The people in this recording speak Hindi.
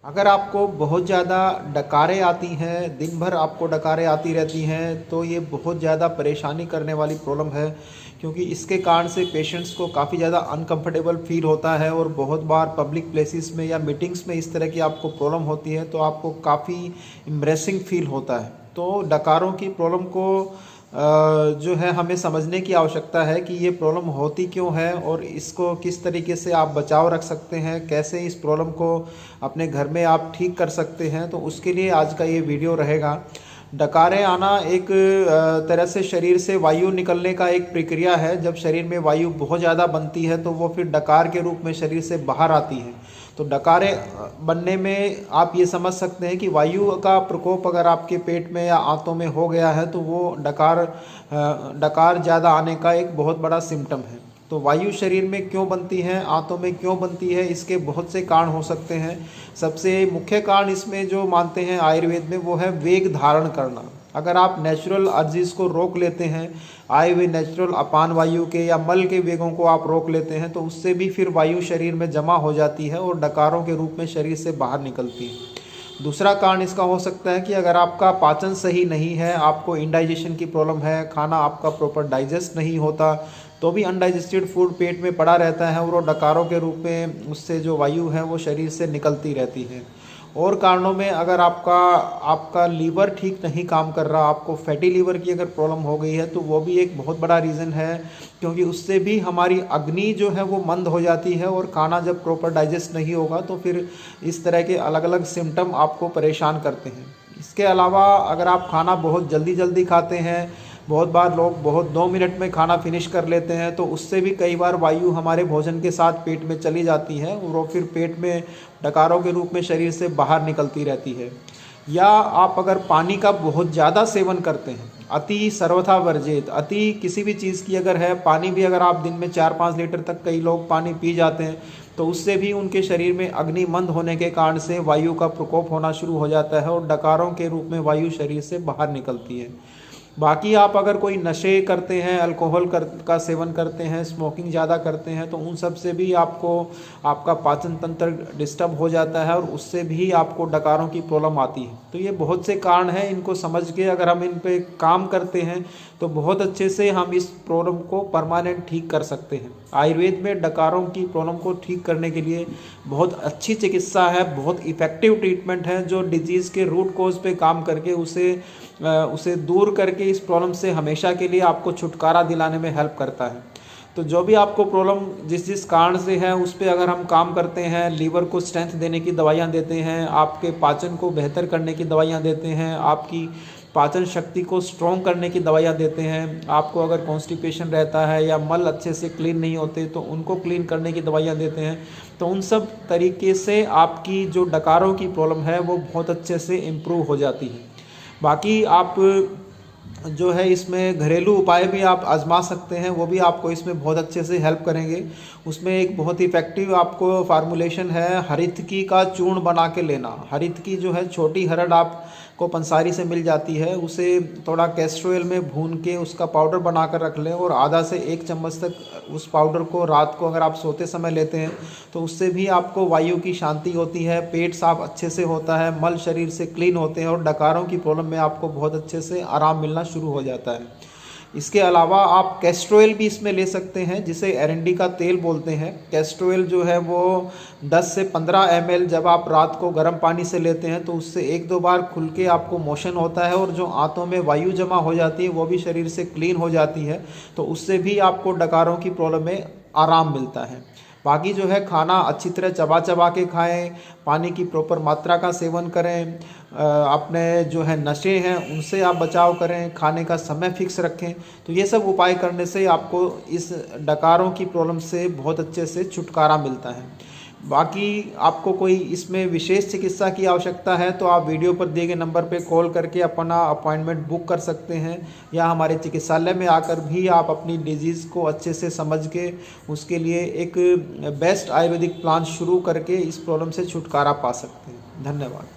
अगर आपको बहुत ज़्यादा डकारें आती हैं, दिन भर आपको डकारें आती रहती हैं, तो ये बहुत ज़्यादा परेशानी करने वाली प्रॉब्लम है, क्योंकि इसके कारण से पेशेंट्स को काफ़ी ज़्यादा अनकंफर्टेबल फ़ील होता है और बहुत बार पब्लिक प्लेसेस में या मीटिंग्स में इस तरह की आपको प्रॉब्लम होती है, तो आपको काफ़ी एम्ब्रेसिंग फ़ील होता है। तो डकारों की प्रॉब्लम को जो है हमें समझने की आवश्यकता है कि ये प्रॉब्लम होती क्यों है और इसको किस तरीके से आप बचाव रख सकते हैं, कैसे इस प्रॉब्लम को अपने घर में आप ठीक कर सकते हैं। तो उसके लिए आज का ये वीडियो रहेगा। डकारें आना एक तरह से शरीर से वायु निकलने का एक प्रक्रिया है। जब शरीर में वायु बहुत ज़्यादा बनती है तो वो फिर डकार के रूप में शरीर से बाहर आती है। तो डकारें बनने में आप ये समझ सकते हैं कि वायु का प्रकोप अगर आपके पेट में या आंतों में हो गया है तो वो डकार ज़्यादा आने का एक बहुत बड़ा सिम्टम है। तो वायु शरीर में क्यों बनती है, आंतों में क्यों बनती है, इसके बहुत से कारण हो सकते हैं। सबसे मुख्य कारण इसमें जो मानते हैं आयुर्वेद में वो है वेग धारण करना। अगर आप नेचुरल अर्जिस को रोक लेते हैं, आए हुए नेचुरल अपान वायु के या मल के वेगों को आप रोक लेते हैं, तो उससे भी फिर वायु शरीर में जमा हो जाती है और डकारों के रूप में शरीर से बाहर निकलती है। दूसरा कारण इसका हो सकता है कि अगर आपका पाचन सही नहीं है, आपको इंडाइजेशन की प्रॉब्लम है, खाना आपका प्रॉपर डाइजेस्ट नहीं होता, तो भी अनडाइजेस्टेड फूड पेट में पड़ा रहता है और वो डकारों के रूप में उससे जो वायु है वो शरीर से निकलती रहती है। और कारणों में अगर आपका लीवर ठीक नहीं काम कर रहा, आपको फैटी लीवर की अगर प्रॉब्लम हो गई है, तो वो भी एक बहुत बड़ा रीज़न है, क्योंकि उससे भी हमारी अग्नि जो है वो मंद हो जाती है और खाना जब प्रॉपर डाइजेस्ट नहीं होगा तो फिर इस तरह के अलग अलग सिम्टम आपको परेशान करते हैं। इसके अलावा अगर आप खाना बहुत जल्दी जल्दी खाते हैं, बहुत बार लोग बहुत 2 मिनट में खाना फिनिश कर लेते हैं, तो उससे भी कई बार वायु हमारे भोजन के साथ पेट में चली जाती है और वो फिर पेट में डकारों के रूप में शरीर से बाहर निकलती रहती है। या आप अगर पानी का बहुत ज़्यादा सेवन करते हैं, अति सर्वथा वर्जित, अति किसी भी चीज़ की अगर है, पानी भी अगर आप दिन में 4-5 लीटर तक कई लोग पानी पी जाते हैं, तो उससे भी उनके शरीर में अग्नि मंद होने के कारण से वायु का प्रकोप होना शुरू हो जाता है और डकारों के रूप में वायु शरीर से बाहर निकलती है। बाकी आप अगर कोई नशे करते हैं, अल्कोहल का सेवन करते हैं, स्मोकिंग ज़्यादा करते हैं, तो उन सब से भी आपका पाचन तंत्र डिस्टर्ब हो जाता है और उससे भी आपको डकारों की प्रॉब्लम आती है। तो ये बहुत से कारण हैं, इनको समझ के अगर हम इन पे काम करते हैं तो बहुत अच्छे से हम इस प्रॉब्लम को परमानेंट ठीक कर सकते हैं। आयुर्वेद में डकारों की प्रॉब्लम को ठीक करने के लिए बहुत अच्छी चिकित्सा है, बहुत इफ़ेक्टिव ट्रीटमेंट है, जो डिजीज़ के रूट कोज पे काम करके उसे दूर करके इस प्रॉब्लम से हमेशा के लिए आपको छुटकारा दिलाने में हेल्प करता है। तो जो भी आपको प्रॉब्लम जिस जिस कारण से है उस पे अगर हम काम करते हैं, लीवर को स्ट्रेंथ देने की दवाइयाँ देते हैं, आपके पाचन को बेहतर करने की दवाइयाँ देते हैं, आपकी पाचन शक्ति को स्ट्रॉन्ग करने की दवाइयाँ देते हैं, आपको अगर कॉन्स्टिपेशन रहता है या मल अच्छे से क्लीन नहीं होते तो उनको क्लीन करने की दवाइयाँ देते हैं, तो उन सब तरीके से आपकी जो डकारों की प्रॉब्लम है वो बहुत अच्छे से इम्प्रूव हो जाती है। बाकी आप जो है इसमें घरेलू उपाय भी आप आजमा सकते हैं, वो भी आपको इसमें बहुत अच्छे से हेल्प करेंगे। उसमें एक बहुत इफ़ेक्टिव आपको फार्मूलेशन है, हरितकी का चूर्ण बना के लेना। हरितकी जो है छोटी हरड़ आपको पंसारी से मिल जाती है, उसे थोड़ा कैस्टर ऑयल में भून के उसका पाउडर बना कर रख लें और आधा से 1 चम्मच तक उस पाउडर को रात को अगर आप सोते समय लेते हैं तो उससे भी आपको वायु की शांति होती है, पेट साफ अच्छे से होता है, मल शरीर से क्लीन होते हैं और डकारों की प्रॉब्लम में आपको बहुत अच्छे से आराम मिलना शुरू हो जाता है। इसके अलावा आप कैस्टर ऑयल भी इसमें ले सकते हैं, जिसे एरंडी का तेल बोलते हैं। कैस्टर ऑयल जो है वो 10 से 15 ml जब आप रात को गर्म पानी से लेते हैं तो उससे 1-2 बार खुल के आपको मोशन होता है और जो आंतों में वायु जमा हो जाती है वो भी शरीर से क्लीन हो जाती है, तो उससे भी आपको डकारों की प्रॉब्लम में आराम मिलता है। बाकी जो है खाना अच्छी तरह चबा चबा के खाएं, पानी की प्रॉपर मात्रा का सेवन करें, अपने जो है नशे हैं उनसे आप बचाव करें, खाने का समय फिक्स रखें। तो ये सब उपाय करने से आपको इस डकारों की प्रॉब्लम से बहुत अच्छे से छुटकारा मिलता है। बाकी आपको कोई इसमें विशेष चिकित्सा की आवश्यकता है तो आप वीडियो पर दिए गए नंबर पे कॉल करके अपना अपॉइंटमेंट बुक कर सकते हैं, या हमारे चिकित्सालय में आकर भी आप अपनी डिजीज़ को अच्छे से समझ के उसके लिए एक बेस्ट आयुर्वेदिक प्लान शुरू करके इस प्रॉब्लम से छुटकारा पा सकते हैं। धन्यवाद।